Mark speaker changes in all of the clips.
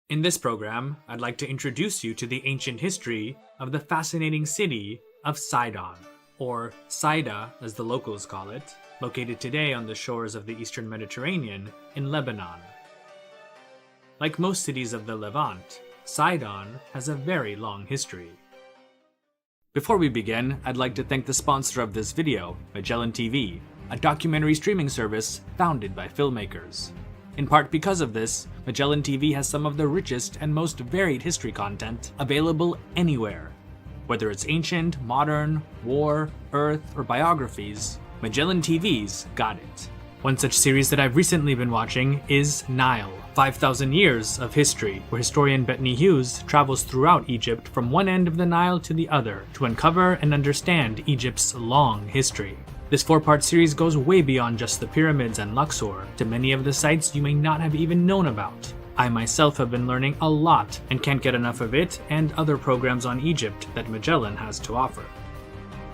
Speaker 1: In this program, I'd like to introduce you to the ancient history of the fascinating city of Sidon, or Saida as the locals call it, located today on the shores of the eastern Mediterranean in Lebanon. Like most cities of the Levant, Sidon has a very long history. Before we begin, I'd like to thank the sponsor of this video, Magellan TV, a documentary streaming service founded by filmmakers. In part because of this, Magellan TV has some of the richest and most varied history content available anywhere. Whether it's ancient, modern, war, earth, or biographies, Magellan TV's got it. One such series that I've recently been watching is Nile, 5,000 Years of History, where historian Bettany Hughes travels throughout Egypt from one end of the Nile to the other to uncover and understand Egypt's long history. This 4-part series goes way beyond just the pyramids and Luxor to many of the sites you may not have even known about. I myself have been learning a lot and can't get enough of it and other programs on Egypt that Magellan has to offer.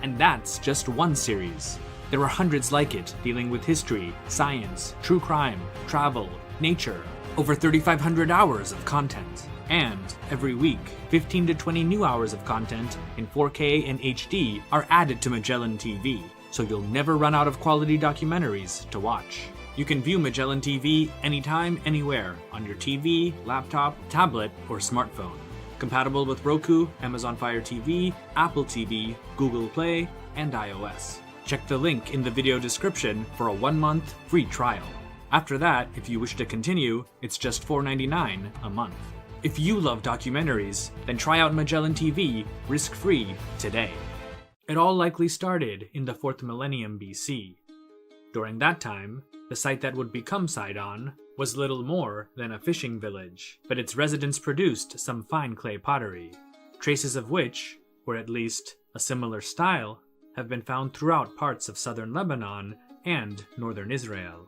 Speaker 1: And that's just one series. There are hundreds like it dealing with history, science, true crime, travel, nature, over 3,500 hours of content. And every week, 15 to 20 new hours of content in 4K and HD are added to Magellan TV, so you'll never run out of quality documentaries to watch. You can view Magellan TV anytime, anywhere, on your TV, laptop, tablet, or smartphone. Compatible with Roku, Amazon Fire TV, Apple TV, Google Play, and iOS. Check the link in the video description for a 1-month free trial. After that, if you wish to continue, it's just $4.99 a month. If you love documentaries, then try out Magellan TV risk-free today. It all likely started in the 4th millennium BC. During that time, the site that would become Sidon was little more than a fishing village, but its residents produced some fine clay pottery, traces of which, or at least a similar style, have been found throughout parts of southern Lebanon and northern Israel.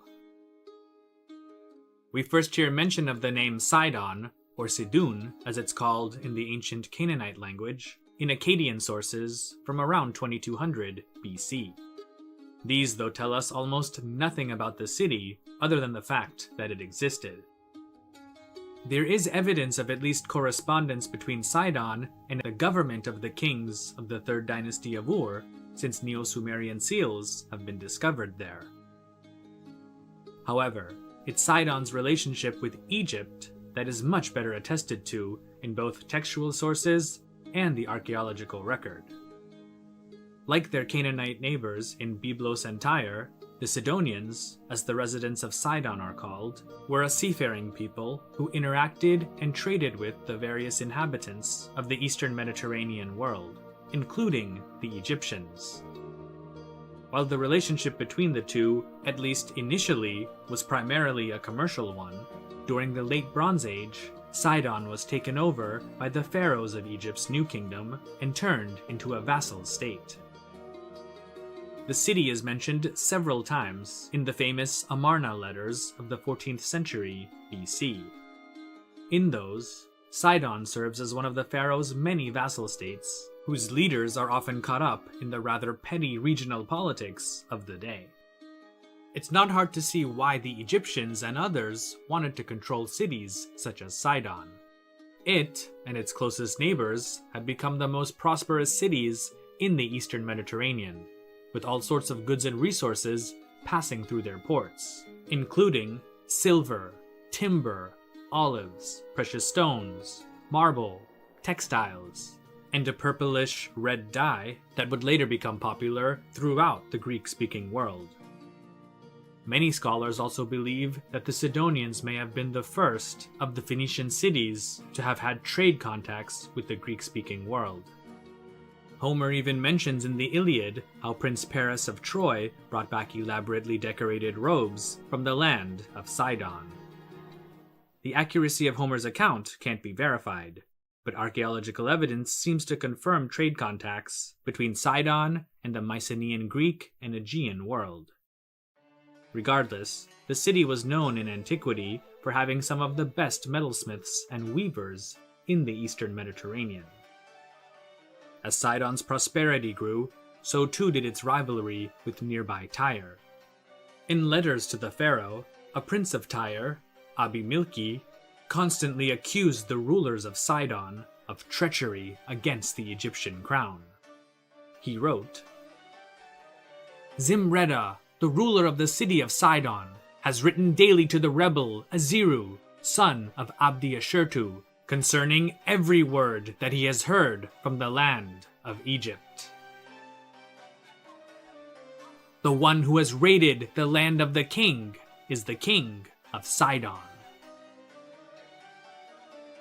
Speaker 1: We first hear mention of the name Sidon, or Sidon as it's called in the ancient Canaanite language, in Akkadian sources from around 2200 BC. These, though, tell us almost nothing about the city other than the fact that it existed. There is evidence of at least correspondence between Sidon and the government of the kings of the 3rd dynasty of Ur, since Neo-Sumerian seals have been discovered there. However, it's Sidon's relationship with Egypt that is much better attested to in both textual sources and the archaeological record. Like their Canaanite neighbors in Byblos and Tyre, the Sidonians, as the residents of Sidon are called, were a seafaring people who interacted and traded with the various inhabitants of the eastern Mediterranean world, including the Egyptians. While the relationship between the two, at least initially, was primarily a commercial one, during the Late Bronze Age, Sidon was taken over by the pharaohs of Egypt's new kingdom and turned into a vassal state. The city is mentioned several times in the famous Amarna letters of the 14th century BC. In those, Sidon serves as one of the pharaoh's many vassal states, whose leaders are often caught up in the rather petty regional politics of the day. It's not hard to see why the Egyptians and others wanted to control cities such as Sidon. It, and its closest neighbors, had become the most prosperous cities in the eastern Mediterranean, with all sorts of goods and resources passing through their ports, including silver, timber, olives, precious stones, marble, textiles, and a purplish red dye that would later become popular throughout the Greek-speaking world. Many scholars also believe that the Sidonians may have been the first of the Phoenician cities to have had trade contacts with the Greek-speaking world. Homer even mentions in the Iliad how Prince Paris of Troy brought back elaborately decorated robes from the land of Sidon. The accuracy of Homer's account can't be verified, but archaeological evidence seems to confirm trade contacts between Sidon and the Mycenaean Greek and Aegean world. Regardless, the city was known in antiquity for having some of the best metalsmiths and weavers in the eastern Mediterranean. As Sidon's prosperity grew, so too did its rivalry with nearby Tyre. In letters to the pharaoh, a prince of Tyre, Abimilki, constantly accused the rulers of Sidon of treachery against the Egyptian crown. He wrote, "Zimreda, the ruler of the city of Sidon, has written daily to the rebel Aziru, son of Abdi Ashurtu, concerning every word that he has heard from the land of Egypt. The one who has raided the land of the king is the king of Sidon."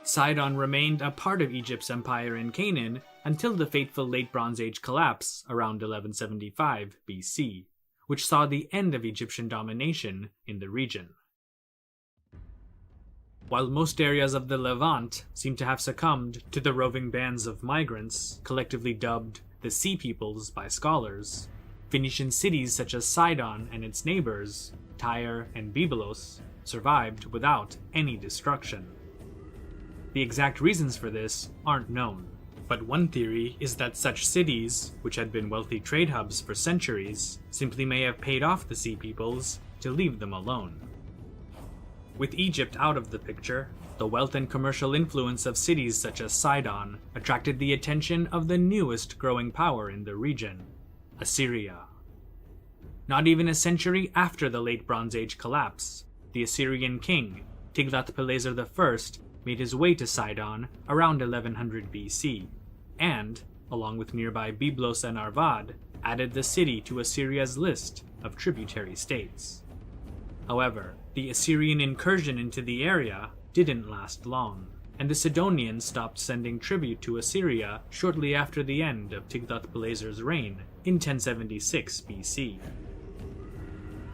Speaker 1: Sidon remained a part of Egypt's empire in Canaan until the fateful Late Bronze Age collapse around 1175 BC, which saw the end of Egyptian domination in the region. While most areas of the Levant seem to have succumbed to the roving bands of migrants, collectively dubbed the Sea Peoples by scholars, Phoenician cities such as Sidon and its neighbors, Tyre and Byblos, survived without any destruction. The exact reasons for this aren't known, but one theory is that such cities, which had been wealthy trade hubs for centuries, simply may have paid off the Sea Peoples to leave them alone. With Egypt out of the picture, the wealth and commercial influence of cities such as Sidon attracted the attention of the newest growing power in the region, Assyria. Not even a century after the Late Bronze Age collapse, the Assyrian king, Tiglath-Pileser I, made his way to Sidon around 1100 BC, and, along with nearby Byblos and Arvad, added the city to Assyria's list of tributary states. However, the Assyrian incursion into the area didn't last long, and the Sidonians stopped sending tribute to Assyria shortly after the end of Tiglath-Pileser's reign in 1076 BC.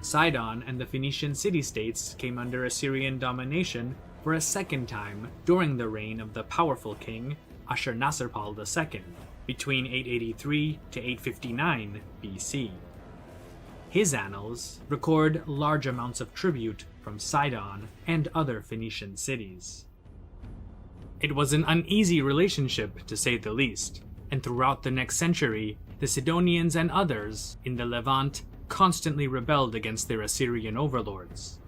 Speaker 1: Sidon and the Phoenician city-states came under Assyrian domination for a second time during the reign of the powerful king Ashurnasirpal II between 883 to 859 BC. His annals record large amounts of tribute from Sidon and other Phoenician cities. It was an uneasy relationship, to say the least, and throughout the next century, the Sidonians and others in the Levant constantly rebelled against their Assyrian overlords.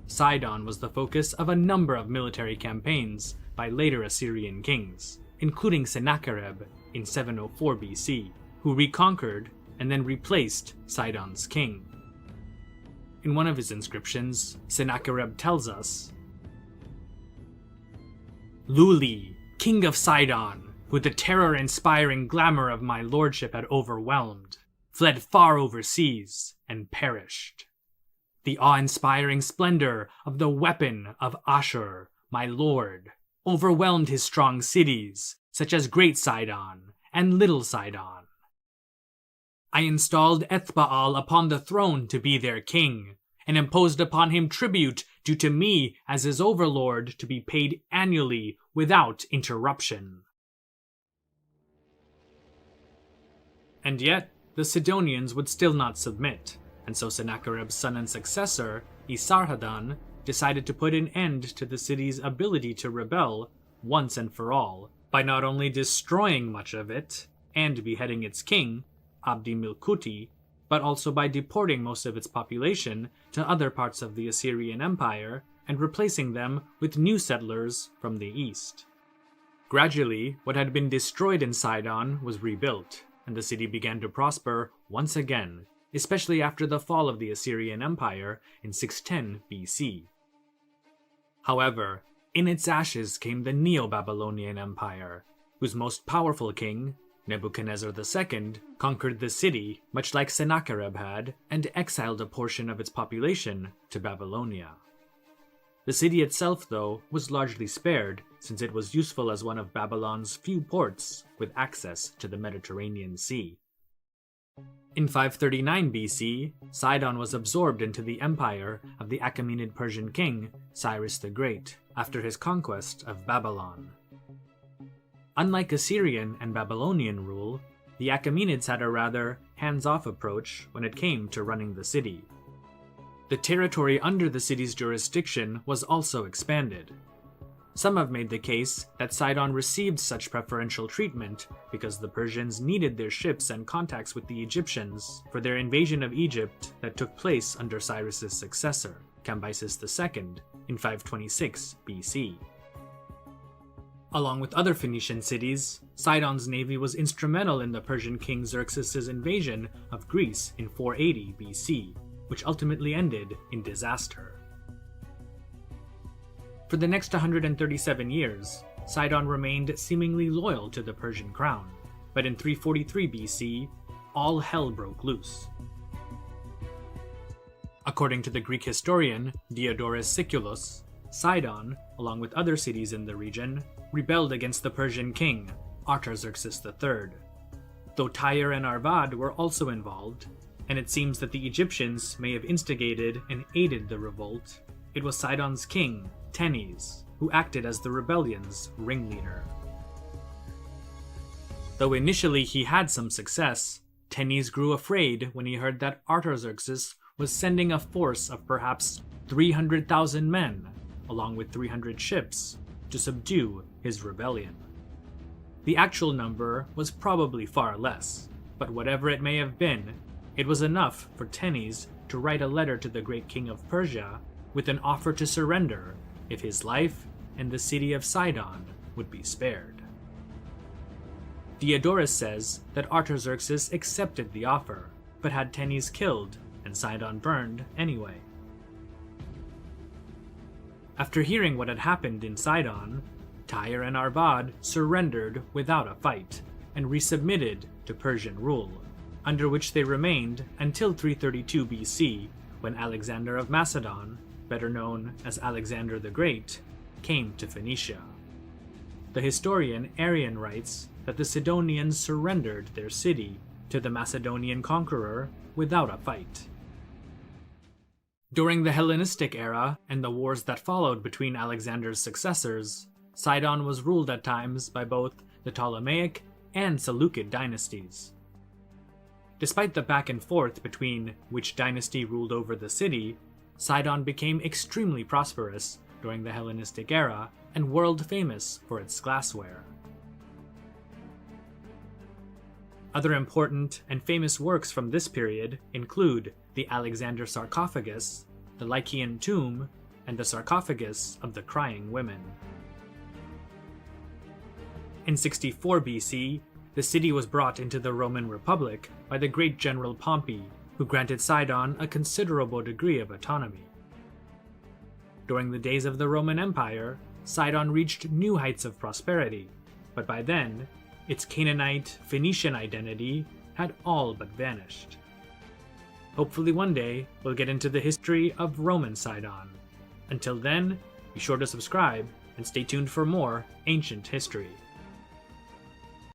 Speaker 1: Sidon was the focus of a number of military campaigns by later Assyrian kings, including Sennacherib in 704 BC, who reconquered and then replaced Sidon's king. In one of his inscriptions, Sennacherib tells us, "Luli, king of Sidon, who the terror-inspiring glamour of my lordship had overwhelmed, fled far overseas and perished. The awe-inspiring splendor of the weapon of Ashur, my lord, overwhelmed his strong cities, such as Great Sidon and Little Sidon. I installed Ethbaal upon the throne to be their king, and imposed upon him tribute due to me as his overlord to be paid annually without interruption." And yet, the Sidonians would still not submit, and so Sennacherib's son and successor, Esarhaddon, decided to put an end to the city's ability to rebel once and for all by not only destroying much of it and beheading its king, Abdi Milkuti, but also by deporting most of its population to other parts of the Assyrian Empire and replacing them with new settlers from the east. Gradually, what had been destroyed in Sidon was rebuilt, and the city began to prosper once again, especially after the fall of the Assyrian Empire in 610 BC. However, in its ashes came the Neo-Babylonian Empire, whose most powerful king, Nebuchadnezzar II, conquered the city, much like Sennacherib had, and exiled a portion of its population to Babylonia. The city itself, though, was largely spared, since it was useful as one of Babylon's few ports with access to the Mediterranean Sea. In 539 BC, Sidon was absorbed into the empire of the Achaemenid Persian king Cyrus the Great after his conquest of Babylon. Unlike Assyrian and Babylonian rule, the Achaemenids had a rather hands-off approach when it came to running the city. The territory under the city's jurisdiction was also expanded. Some have made the case that Sidon received such preferential treatment because the Persians needed their ships and contacts with the Egyptians for their invasion of Egypt that took place under Cyrus's successor, Cambyses II, in 526 BC. Along with other Phoenician cities, Sidon's navy was instrumental in the Persian king Xerxes' invasion of Greece in 480 BC, which ultimately ended in disaster. For the next 137 years, Sidon remained seemingly loyal to the Persian crown, but in 343 BC, all hell broke loose. According to the Greek historian Diodorus Siculus, Sidon, along with other cities in the region, rebelled against the Persian king, Artaxerxes III. Though Tyre and Arvad were also involved, and it seems that the Egyptians may have instigated and aided the revolt, it was Sidon's king, Tenes, who acted as the rebellion's ringleader. Though initially he had some success, Tenes grew afraid when he heard that Artaxerxes was sending a force of perhaps 300,000 men, along with 300 ships, to subdue his rebellion. The actual number was probably far less, but whatever it may have been, it was enough for Tenes to write a letter to the great king of Persia with an offer to surrender if his life and the city of Sidon would be spared. Diodorus says that Artaxerxes accepted the offer, but had Tenes killed and Sidon burned anyway. After hearing what had happened in Sidon, Tyre and Arvad surrendered without a fight and resubmitted to Persian rule, under which they remained until 332 BC, when Alexander of Macedon, better known as Alexander the Great, came to Phoenicia. The historian Arrian writes that the Sidonians surrendered their city to the Macedonian conqueror without a fight. During the Hellenistic era and the wars that followed between Alexander's successors, Sidon was ruled at times by both the Ptolemaic and Seleucid dynasties. Despite the back and forth between which dynasty ruled over the city, Sidon became extremely prosperous during the Hellenistic era and world famous for its glassware. Other important and famous works from this period include the Alexander sarcophagus, the Lycian tomb, and the sarcophagus of the crying women. In 64 BC, the city was brought into the Roman Republic by the great general Pompey, who granted Sidon a considerable degree of autonomy. During the days of the Roman Empire, Sidon reached new heights of prosperity, but by then, its Canaanite, Phoenician identity had all but vanished. Hopefully one day, we'll get into the history of Roman Sidon. Until then, be sure to subscribe and stay tuned for more ancient history.